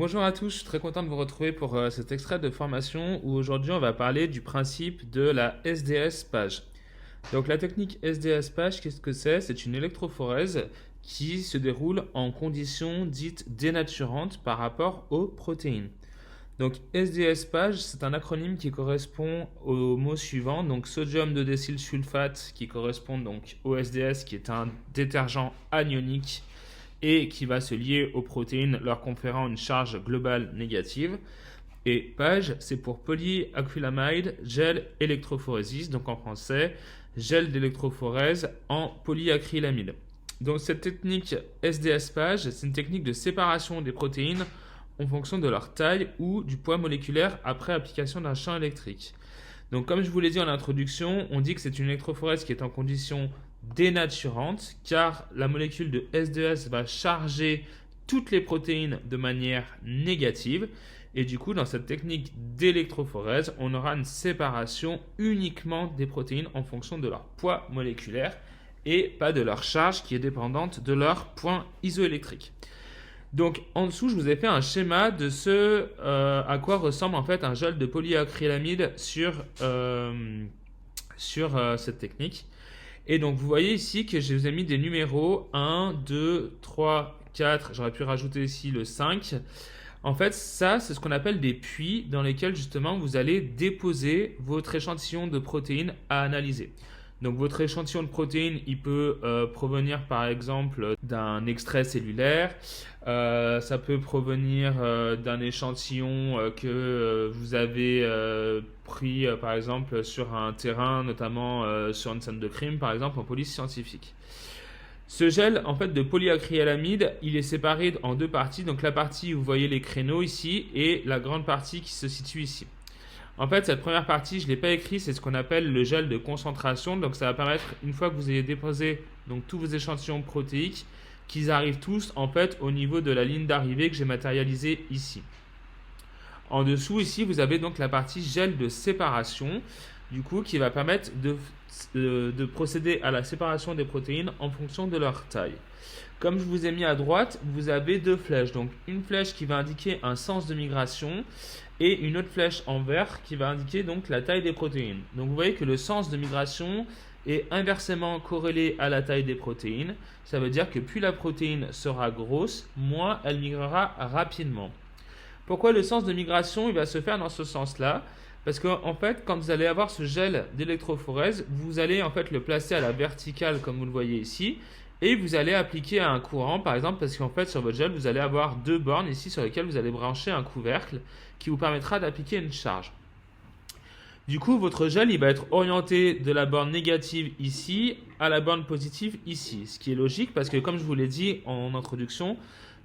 Bonjour à tous, je suis très content de vous retrouver pour cet extrait de formation où aujourd'hui on va parler du principe de la SDS page. Donc la technique SDS page, qu'est-ce que c'est? C'est une électrophorèse qui se déroule en conditions dites dénaturantes par rapport aux protéines. Donc SDS page, c'est un acronyme qui correspond au mot suivant, donc sodium de décylsulfate qui correspond donc au SDS qui est un détergent anionique et qui va se lier aux protéines leur conférant une charge globale négative. Et PAGE, c'est pour polyacrylamide gel électrophorésis, donc en français, gel d'électrophorèse en polyacrylamide. Donc cette technique SDS PAGE, c'est une technique de séparation des protéines en fonction de leur taille ou du poids moléculaire après application d'un champ électrique. Donc comme je vous l'ai dit en introduction, on dit que c'est une électrophorèse qui est en condition dénaturante car la molécule de SDS va charger toutes les protéines de manière négative et du coup dans cette technique d'électrophorèse on aura une séparation uniquement des protéines en fonction de leur poids moléculaire et pas de leur charge qui est dépendante de leur point isoélectrique. Donc en dessous je vous ai fait un schéma de ce à quoi ressemble en fait un gel de polyacrylamide sur cette technique. Et donc vous voyez ici que je vous ai mis des numéros 1, 2, 3, 4, j'aurais pu rajouter ici le 5. En fait ça c'est ce qu'on appelle des puits dans lesquels justement vous allez déposer votre échantillon de protéines à analyser. Donc votre échantillon de protéines, il peut provenir par exemple d'un extrait cellulaire, ça peut provenir d'un échantillon que vous avez pris par exemple sur un terrain, notamment sur une scène de crime par exemple en police scientifique. Ce gel en fait de polyacrylamide, il est séparé en deux parties, donc la partie où vous voyez les créneaux ici et la grande partie qui se situe ici. En fait, cette première partie, je ne l'ai pas écrit, c'est ce qu'on appelle le gel de concentration. Donc, ça va permettre, une fois que vous ayez déposé donc, tous vos échantillons protéiques, qu'ils arrivent tous en fait au niveau de la ligne d'arrivée que j'ai matérialisée ici. En dessous, ici, vous avez donc la partie gel de séparation, du coup, qui va permettre de procéder à la séparation des protéines en fonction de leur taille. Comme je vous ai mis à droite, vous avez deux flèches. Donc, une flèche qui va indiquer un sens de migration et une autre flèche en vert qui va indiquer donc la taille des protéines. Donc vous voyez que le sens de migration est inversement corrélé à la taille des protéines. Ça veut dire que plus la protéine sera grosse, moins elle migrera rapidement. Pourquoi le sens de migration il va se faire dans ce sens-là? Parce qu'en fait, quand vous allez avoir ce gel d'électrophorèse, vous allez en fait le placer à la verticale comme vous le voyez ici. Et vous allez appliquer un courant, par exemple, parce qu'en fait, sur votre gel, vous allez avoir deux bornes ici sur lesquelles vous allez brancher un couvercle qui vous permettra d'appliquer une charge. Du coup, votre gel, il va être orienté de la borne négative ici à la borne positive ici. Ce qui est logique parce que, comme je vous l'ai dit en introduction,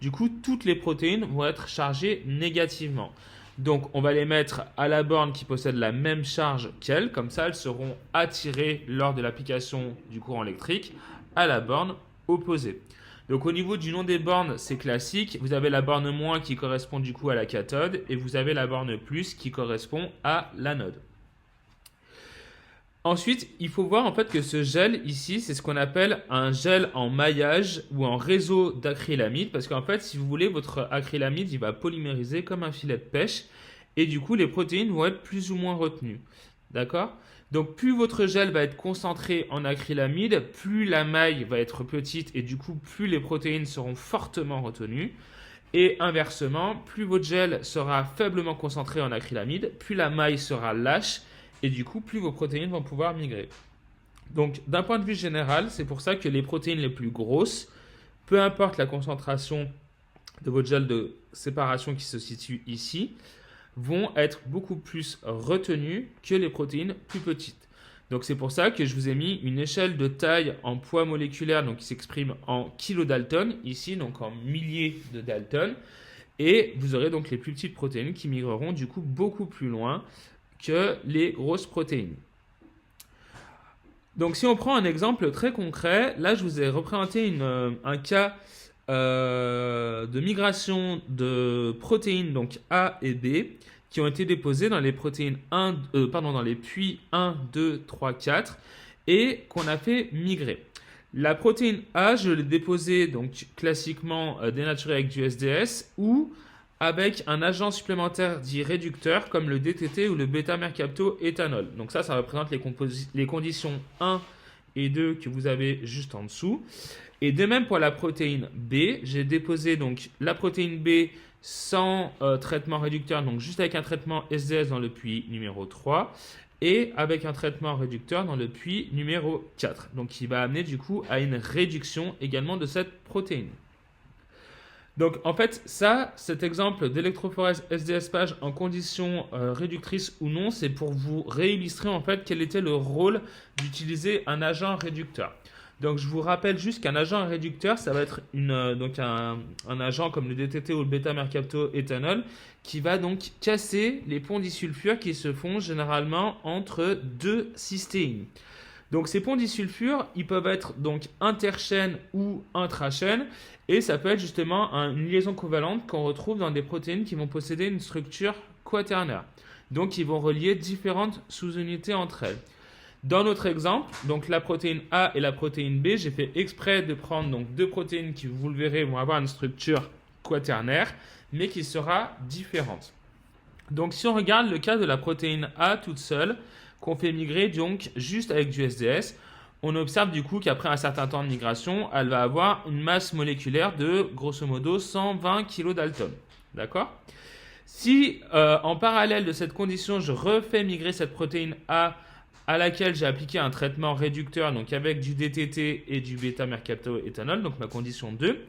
du coup, toutes les protéines vont être chargées négativement. Donc, on va les mettre à la borne qui possède la même charge qu'elles. Comme ça, elles seront attirées lors de l'application du courant électrique à la borne opposée. Donc au niveau du nom des bornes, c'est classique. Vous avez la borne moins qui correspond du coup à la cathode et vous avez la borne plus qui correspond à l'anode. Ensuite, il faut voir en fait que ce gel ici, c'est ce qu'on appelle un gel en maillage ou en réseau d'acrylamide parce qu'en fait, si vous voulez, votre acrylamide, il va polymériser comme un filet de pêche et du coup, les protéines vont être plus ou moins retenues. D'accord ? Donc plus votre gel va être concentré en acrylamide, plus la maille va être petite et du coup plus les protéines seront fortement retenues. Et inversement, plus votre gel sera faiblement concentré en acrylamide, plus la maille sera lâche et du coup plus vos protéines vont pouvoir migrer. Donc d'un point de vue général, c'est pour ça que les protéines les plus grosses, peu importe la concentration de votre gel de séparation qui se situe ici, vont être beaucoup plus retenues que les protéines plus petites. Donc c'est pour ça que je vous ai mis une échelle de taille en poids moléculaire donc qui s'exprime en kilodalton, ici donc en milliers de dalton. Et vous aurez donc les plus petites protéines qui migreront du coup beaucoup plus loin que les grosses protéines. Donc si on prend un exemple très concret, là je vous ai représenté un cas de migration de protéines donc A et B qui ont été déposées dans les protéines dans les puits 1, 2, 3, 4 et qu'on a fait migrer. La protéine A, je l'ai déposée donc classiquement dénaturée avec du SDS ou avec un agent supplémentaire dit réducteur comme le DTT ou le bêta-mercaptoéthanol. Donc ça représente les conditions 1 et 2 que vous avez juste en dessous. Et de même pour la protéine B, j'ai déposé donc la protéine B sans traitement réducteur, donc juste avec un traitement SDS dans le puits numéro 3 et avec un traitement réducteur dans le puits numéro 4. Donc qui va amener du coup à une réduction également de cette protéine. Donc en fait, cet exemple d'électrophorèse SDS page en conditions réductrices ou non, c'est pour vous réillustrer en fait quel était le rôle d'utiliser un agent réducteur. Donc je vous rappelle juste qu'un agent réducteur, ça va être un agent comme le DTT ou le bêta-mercaptoéthanol qui va donc casser les ponts disulfures qui se font généralement entre deux cystéines. Donc ces ponts disulfures, ils peuvent être donc interchaînes ou intrachaînes et ça peut être justement une liaison covalente qu'on retrouve dans des protéines qui vont posséder une structure quaternaire. Donc ils vont relier différentes sous-unités entre elles. Dans notre exemple, donc la protéine A et la protéine B, j'ai fait exprès de prendre donc deux protéines qui, vous le verrez, vont avoir une structure quaternaire, mais qui sera différente. Donc si on regarde le cas de la protéine A toute seule, qu'on fait migrer donc juste avec du SDS, on observe du coup qu'après un certain temps de migration, elle va avoir une masse moléculaire de grosso modo 120 kDa. D'accord ? Si en parallèle de cette condition, je refais migrer cette protéine A à laquelle j'ai appliqué un traitement réducteur, donc avec du DTT et du bêta-mercaptoéthanol, donc ma condition 2,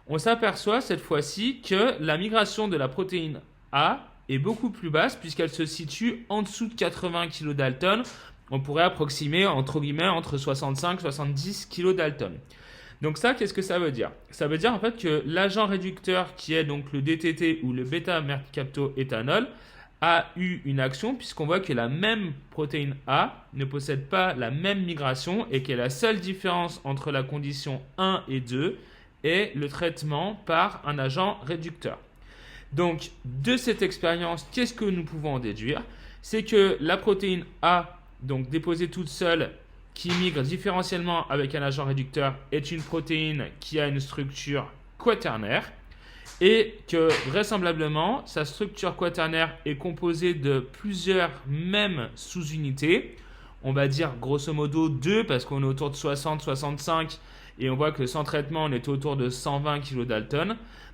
on s'aperçoit cette fois-ci que la migration de la protéine A est beaucoup plus basse puisqu'elle se situe en dessous de 80 kDa. On pourrait approximer entre guillemets entre 65 et 70 kDa. Donc ça, qu'est-ce que ça veut dire? Ça veut dire en fait que l'agent réducteur qui est donc le DTT ou le bêta-mercaptoéthanol a eu une action puisqu'on voit que la même protéine A ne possède pas la même migration et que la seule différence entre la condition 1 et 2 est le traitement par un agent réducteur. Donc, de cette expérience, qu'est-ce que nous pouvons en déduire? C'est que la protéine A, donc déposée toute seule, qui migre différentiellement avec un agent réducteur, est une protéine qui a une structure quaternaire et que vraisemblablement, sa structure quaternaire est composée de plusieurs mêmes sous-unités. On va dire grosso modo 2 parce qu'on est autour de 60-65 et on voit que sans traitement, on est autour de 120 kDa.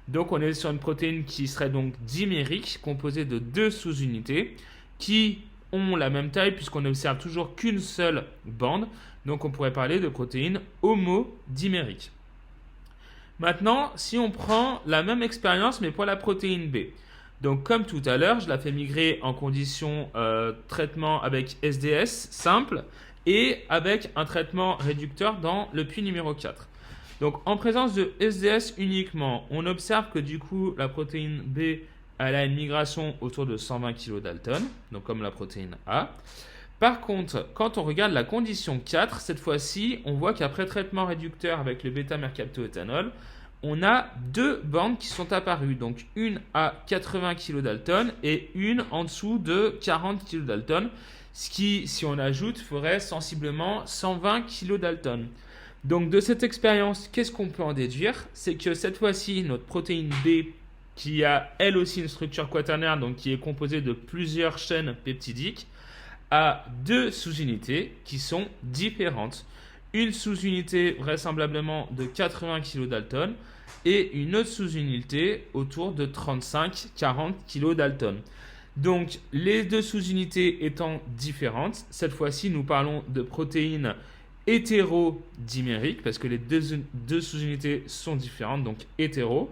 Donc on est sur une protéine qui serait donc dimérique, composée de deux sous-unités qui ont la même taille puisqu'on n'observe toujours qu'une seule bande. Donc on pourrait parler de protéines homodimériques. Maintenant, si on prend la même expérience mais pour la protéine B. Donc comme tout à l'heure, je la fais migrer en condition traitement avec SDS simple et avec un traitement réducteur dans le puits numéro 4. Donc en présence de SDS uniquement, on observe que du coup la protéine B elle a une migration autour de 120 kDa, donc comme la protéine A. Par contre, quand on regarde la condition 4, cette fois-ci, on voit qu'après traitement réducteur avec le bêta-mercaptoéthanol, on a deux bandes qui sont apparues. Donc une à 80 kDa et une en dessous de 40 kDa, ce qui, si on ajoute, ferait sensiblement 120 kDa. Donc de cette expérience, qu'est-ce qu'on peut en déduire? C'est que cette fois-ci, notre protéine B, qui a elle aussi une structure quaternaire, donc qui est composée de plusieurs chaînes peptidiques, a deux sous-unités qui sont différentes. Une sous-unité vraisemblablement de 80 kDa et une autre sous-unité autour de 35-40 kDa. Donc les deux sous-unités étant différentes, cette fois-ci nous parlons de protéines hétérodimériques parce que les deux sous-unités sont différentes, donc hétéro.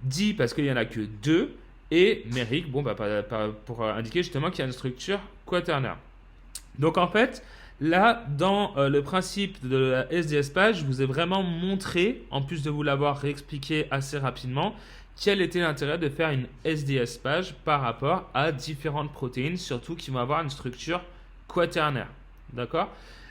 Di parce qu'il n'y en a que deux et mérique pour indiquer justement qu'il y a une structure quaternaire. Donc en fait, là, dans le principe de la SDS page, je vous ai vraiment montré, en plus de vous l'avoir réexpliqué assez rapidement, quel était l'intérêt de faire une SDS page par rapport à différentes protéines, surtout qui vont avoir une structure quaternaire. D'accord?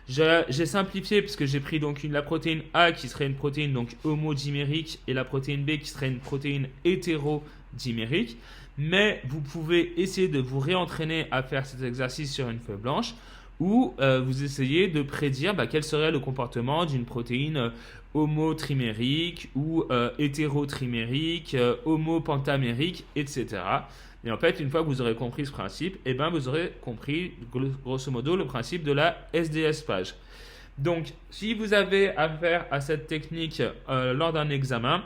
J'ai simplifié parce que j'ai pris donc la protéine A qui serait une protéine donc homodimérique et la protéine B qui serait une protéine hétérodimérique. Mais vous pouvez essayer de vous réentraîner à faire cet exercice sur une feuille blanche où vous essayez de prédire quel serait le comportement d'une protéine homotrimérique ou hétérotrimérique, homopentamérique, etc. Et en fait, une fois que vous aurez compris ce principe, vous aurez compris grosso modo le principe de la SDS page. Donc, si vous avez affaire à cette technique lors d'un examen,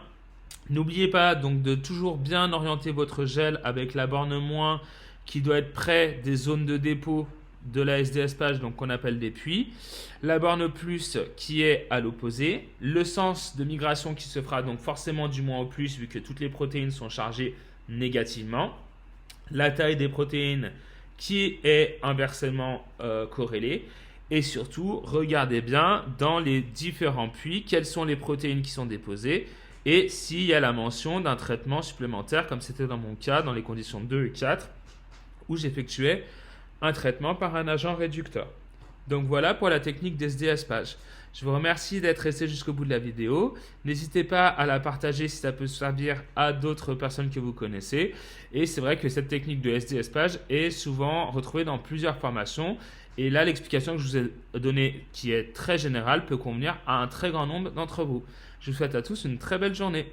n'oubliez pas donc de toujours bien orienter votre gel avec la borne moins qui doit être près des zones de dépôt de la SDS page, donc qu'on appelle des puits, la borne plus qui est à l'opposé, le sens de migration qui se fera donc forcément du moins au plus vu que toutes les protéines sont chargées négativement, la taille des protéines qui est inversement corrélée, et surtout regardez bien dans les différents puits quelles sont les protéines qui sont déposées et s'il y a la mention d'un traitement supplémentaire comme c'était dans mon cas dans les conditions 2 et 4 où j'effectuais un traitement par un agent réducteur. Donc voilà pour la technique d'SDS page. Je vous remercie d'être resté jusqu'au bout de la vidéo. N'hésitez pas à la partager si ça peut servir à d'autres personnes que vous connaissez. Et c'est vrai que cette technique de SDS page est souvent retrouvée dans plusieurs formations. Et là, l'explication que je vous ai donnée, qui est très générale, peut convenir à un très grand nombre d'entre vous. Je vous souhaite à tous une très belle journée.